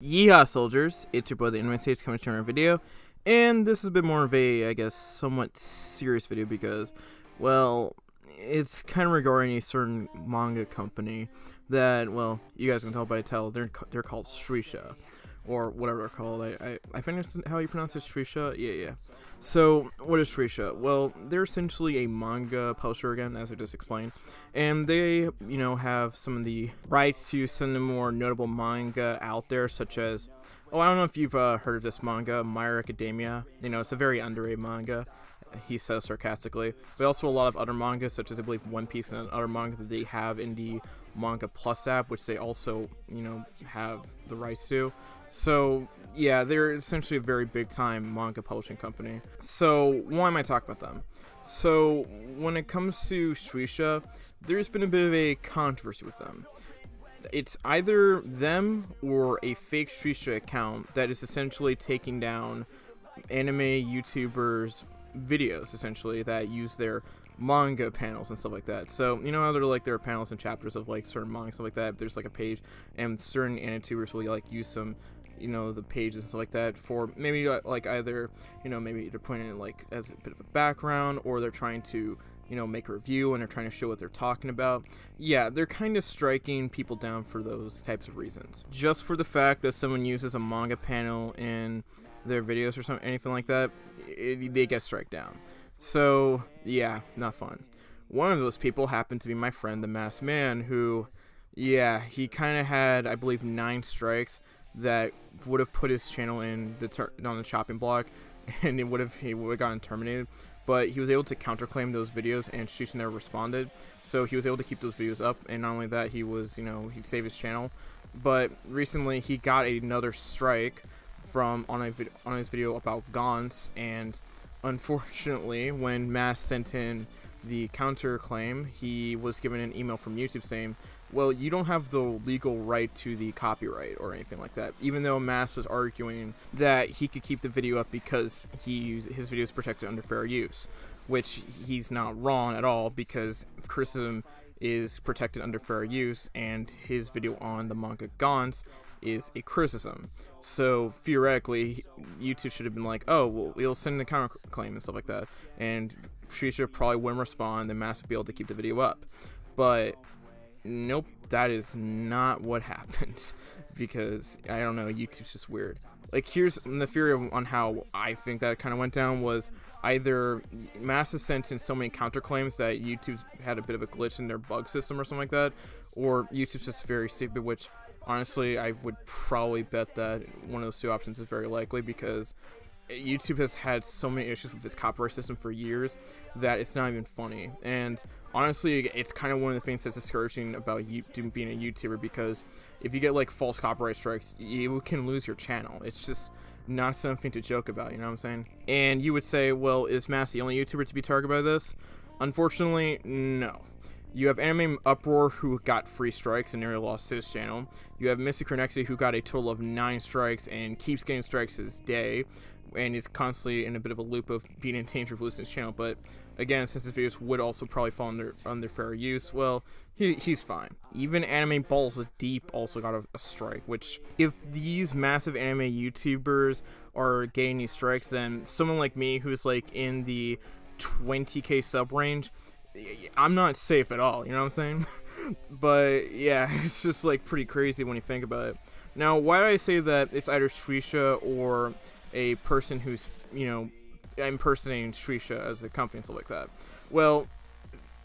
Yeehaw soldiers, it's your boy the Anime Sage coming to another video, and this is a bit more of a, I guess, somewhat serious video because, well, it's kind of regarding a certain manga company that, well, you guys can tell by the title, they're called Shueisha, or whatever they're called. I think that's how you pronounce it, Shueisha? Yeah. So, what is Shueisha? Well, they're essentially a manga publisher again, as I just explained, and they, have some of the rights to some of the more notable manga out there, such as, I don't know if you've heard of this manga, My Hero Academia. It's a very underrated manga, he says sarcastically, but also a lot of other mangas, such as, I believe, One Piece and other manga that they have in the Manga Plus app, which they also, have the rights to. So, yeah, they're essentially a very big-time manga publishing company. So, why am I talking about them? So, when it comes to Shueisha, there's been a bit of a controversy with them. It's either them or a fake Shueisha account that is essentially taking down anime YouTubers' videos, essentially, that use their manga panels and stuff like that. So, how there are, there are panels and chapters of, certain manga and stuff like that. There's, a page, and certain anime-tubers will, use some the pages and stuff like that for maybe either maybe they're putting it as a bit of a background, or they're trying to make a review and they're trying to show what they're talking about. Yeah, they're kind of striking people down for those types of reasons, just for the fact that someone uses a manga panel in their videos or something, anything like that. They get struck down. So yeah, not fun. One of those people happened to be my friend the Masked Man, who, yeah, he kind of had, I believe, 9 strikes that would have put his channel in on the chopping block, and he would have gotten terminated. But he was able to counterclaim those videos, and Shueisha never responded. So he was able to keep those videos up, and not only that, he was, he saved his channel. But recently, he got another strike on his video about Gaunt's, and unfortunately, when Mass sent in the counterclaim, he was given an email from YouTube saying, well, you don't have the legal right to the copyright or anything like that, even though Mass was arguing that he could keep the video up because his video is protected under fair use, which he's not wrong at all, because criticism is protected under fair use, and his video on the manga Gaunt's is a criticism. So theoretically, YouTube should have been like, oh, well, we'll send a counterclaim and stuff like that, and Shueisha probably wouldn't respond, and Mass would be able to keep the video up. But nope, that is not what happened, because I don't know, YouTube's just weird. Here's the theory on how I think that kind of went down was either Mass has sent in so many counterclaims that YouTube's had a bit of a glitch in their bug system or something like that, or YouTube's just very stupid, which honestly I would probably bet that one of those two options is very likely, because YouTube has had so many issues with its copyright system for years that it's not even funny. And honestly, it's kind of one of the things that's discouraging about being a YouTuber, because if you get false copyright strikes, you can lose your channel. It's just not something to joke about, you know what I'm saying? And you would say, well, is Mass the only YouTuber to be targeted by this? Unfortunately, no. You have Anime Uproar, who got 3 strikes and nearly lost his channel. You have Mystic Cronexia, who got a total of 9 strikes and keeps getting strikes this day, and is constantly in a bit of a loop of being in danger of losing his channel. But again, since his videos would also probably fall under fair use, well, he's fine. Even Anime Balls Deep also got a strike, which, if these massive anime YouTubers are getting these strikes, then someone like me, who's in the 20k sub range, I'm not safe at all, you know what I'm saying? But yeah, it's just pretty crazy when you think about it. Now, why do I say that it's either Shueisha or a person who's, impersonating Shueisha as a company and stuff like that? Well,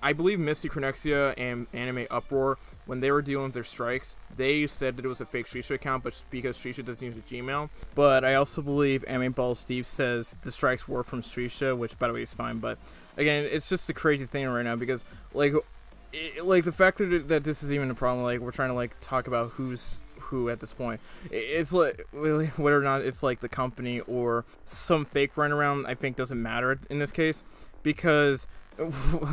I believe Mystic Cronexia and Anime Uproar, when they were dealing with their strikes, they said that it was a fake Shueisha account, but because Shueisha doesn't use a Gmail. But I also believe Anime Balls Deep says the strikes were from Shueisha, which, by the way, is fine. But again, it's just a crazy thing right now, because the fact that this is even a problem, we're trying to talk about who's who at this point. It's really, whether or not it's the company or some fake run around, I think doesn't matter in this case, because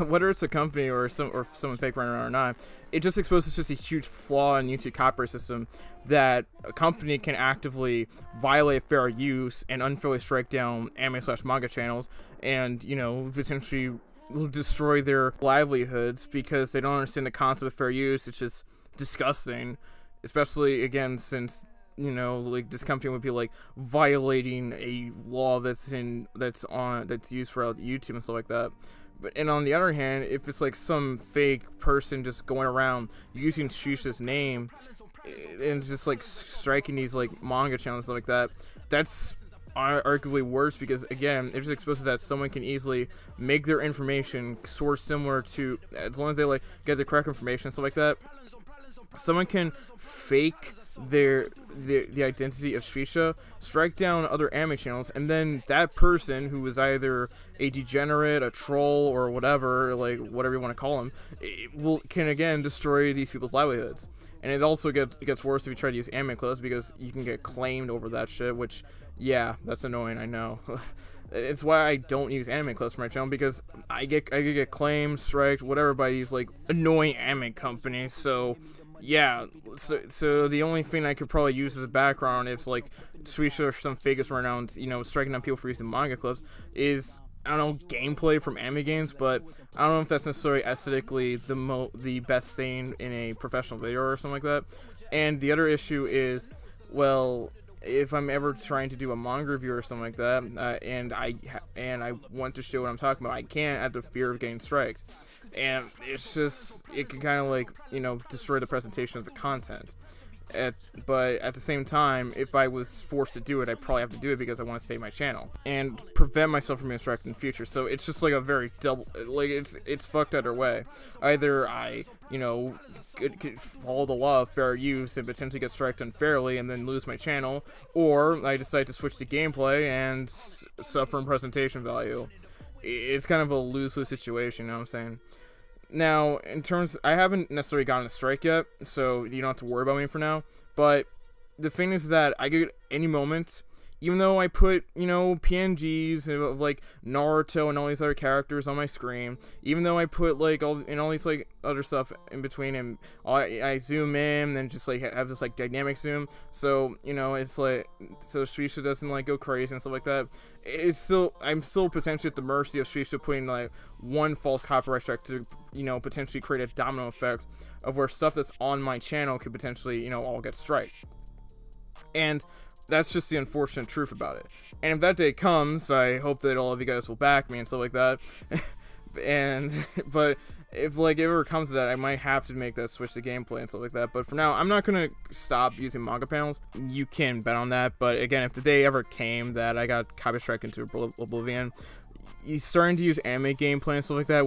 whether it's a company or someone fake running around or not, it just exposes just a huge flaw in YouTube copyright system, that a company can actively violate fair use and unfairly strike down anime/manga channels, and potentially destroy their livelihoods because they don't understand the concept of fair use. It's just disgusting, especially again since like this company would be like violating a law that's used for YouTube and stuff like that. And on the other hand, if it's like some fake person just going around using Shueisha's name and just like striking these like manga channels and stuff like that, that's arguably worse, because again, it just exposes that someone can easily make their information source similar to, as long as they like get the correct information and stuff like that, someone can fake the identity of Shueisha, strike down other anime channels, and then that person, who is either a degenerate, a troll, or whatever, like whatever you want to call him, can again destroy these people's livelihoods. And it also gets worse if you try to use anime clips, because you can get claimed over that shit, which, yeah, that's annoying, I know. It's why I don't use anime clips for my channel, because I could get claimed, striked, whatever, by these like annoying anime companies. So yeah, so the only thing I could probably use as a background if like Shueisha or some fakest around, striking down people for using manga clips, is, I don't know, gameplay from anime games, but I don't know if that's necessarily aesthetically the best thing in a professional video or something like that. And the other issue is, well, if I'm ever trying to do a manga review or something like that, and I want to show what I'm talking about, I can't, out of fear of getting strikes. And it's just, it can kind of like, destroy the presentation of the content. But at the same time, if I was forced to do it, I'd probably have to do it because I want to save my channel and prevent myself from being striked in the future. So it's just like a very double, like it's fucked either way. Either I, could follow the law of fair use and potentially get striked unfairly and then lose my channel, or I decide to switch to gameplay and suffer in presentation value. It's kind of a lose-lose situation, you know what I'm saying? Now, I haven't necessarily gotten a strike yet, so you don't have to worry about me for now, but the thing is that I could, any moment, even though I put, PNGs of, like, Naruto and all these other characters on my screen, even though I put, like, all these, like, other stuff in between, and I zoom in, and just, like, have this, like, dynamic zoom, so, it's, like, so Shueisha doesn't, like, go crazy and stuff like that. I'm still potentially at the mercy of Shueisha putting, like, one false copyright strike to, potentially create a domino effect of where stuff that's on my channel could potentially, all get striked. And that's just the unfortunate truth about it. And if that day comes, I hope that all of you guys will back me and stuff like that. But if like it ever comes to that, I might have to make that switch to gameplay and stuff like that. But for now, I'm not gonna stop using manga panels. You can bet on that. But again, if the day ever came that I got copyright strike into oblivion, you starting to use anime gameplay and stuff like that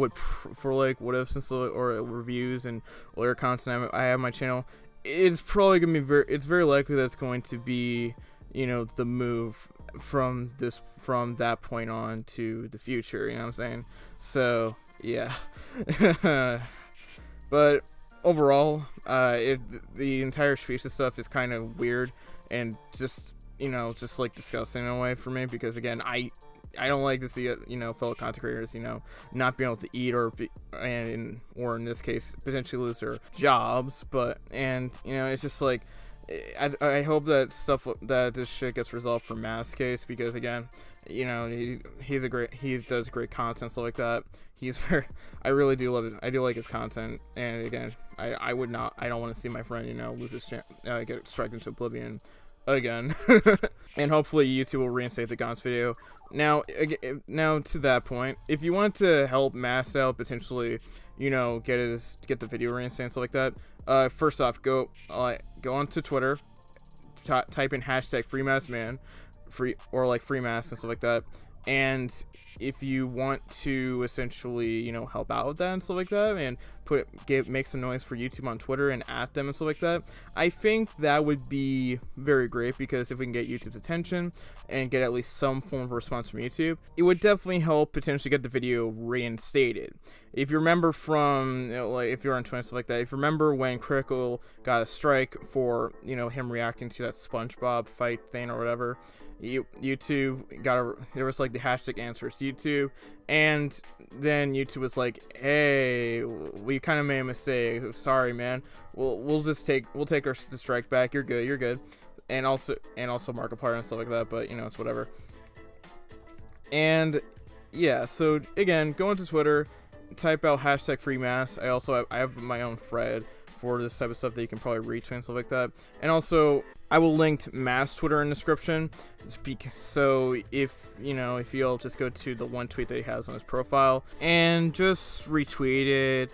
for like what ifs and stuff, or reviews and other content I have on my channel, it's probably gonna be it's very likely that it's going to be, the move from that point on to the future, you know what I'm saying? So yeah. But overall, the entire Shueisha stuff is kind of weird and just like disgusting in a way for me, because again, I don't like to see fellow content creators not being able to eat or in this case potentially lose their jobs. But it's just like, I hope that this shit gets resolved for Matt's case, because again, he does great content, stuff like that. I really do love it. I do like his content, and again, I don't want to see my friend lose his get struck into oblivion again. And hopefully YouTube will reinstate the Gaunt's video. Now to that point, if you want to help Mass out, potentially get the video reinstated and stuff like that, first off, go onto Twitter, type in hashtag FreeMassMan, or like FreeMass and stuff like that, and if you want to essentially help out with that and stuff like that, and make some noise for YouTube on Twitter and at them and stuff like that, I think that would be very great, because if we can get YouTube's attention and get at least some form of response from YouTube, it would definitely help potentially get the video reinstated. If you remember from like if you're on Twitter and stuff like that, if you remember when Critical got a strike for him reacting to that SpongeBob fight thing or whatever, YouTube there was like the hashtag answers YouTube, and then YouTube was like, hey, we kind of made a mistake, sorry man, we'll take the strike back, you're good, and also Markiplier and stuff like that, but it's whatever. And yeah, so again, go into Twitter, type out hashtag FreeMass. I have my own thread for this type of stuff that you can probably retweet and stuff like that. And also, I will link to Matt's Twitter in the description. So if you'll just go to the one tweet that he has on his profile and just retweet it,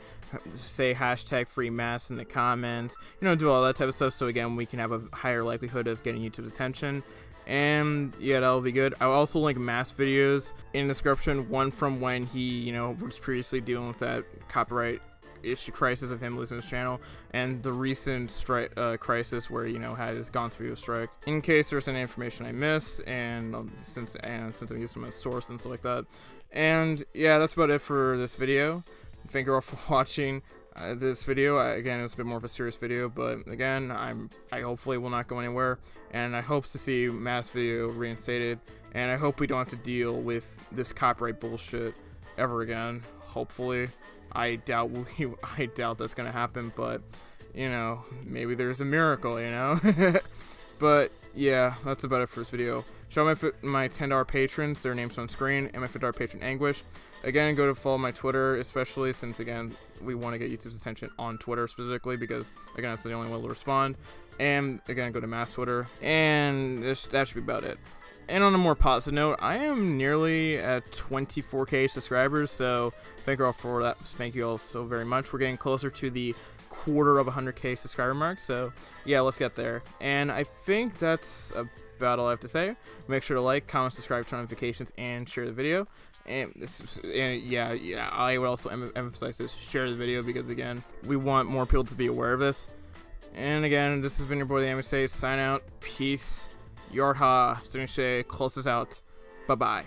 say hashtag FreeMass in the comments, do all that type of stuff. So again, we can have a higher likelihood of getting YouTube's attention. And yeah, that'll be good. I'll also link Mass videos in the description. One from when he, was previously dealing with that copyright issue crisis of him losing his channel, and the recent crisis where has gone through a strike. In case there's any information I missed, and since I'm using my source and stuff like that. And yeah, that's about it for this video. Thank you all for watching this video. Again, it was a bit more of a serious video, but again, I hopefully will not go anywhere, and I hope to see Mass video reinstated, and I hope we don't have to deal with this copyright bullshit ever again. Hopefully. I doubt that's gonna happen, but maybe there's a miracle, But yeah, that's about it for this video. Shout out my $10 patrons, their names on screen, and my $50 patron Anguish. Again, go to follow my Twitter, especially since again we want to get YouTube's attention on Twitter specifically, because again that's the only way to respond. And again, go to Mass Twitter, and that should be about it. And on a more positive note, I am nearly at 24K subscribers, so thank you all for that. Thank you all so very much. We're getting closer to the quarter of 100K subscriber mark, so yeah, let's get there. And I think that's about all I have to say. Make sure to like, comment, subscribe, turn on notifications, and share the video. And yeah, I would also emphasize this: share the video, because again, we want more people to be aware of this. And again, this has been your boy the Anime Sage. Sign out. Peace. Yardha, Stephanie Shea, closes out. Bye-bye.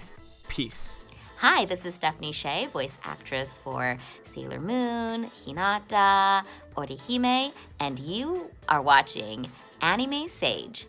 Peace. Hi, this is Stephanie Shea, voice actress for Sailor Moon, Hinata, Orihime, and you are watching Anime Sage.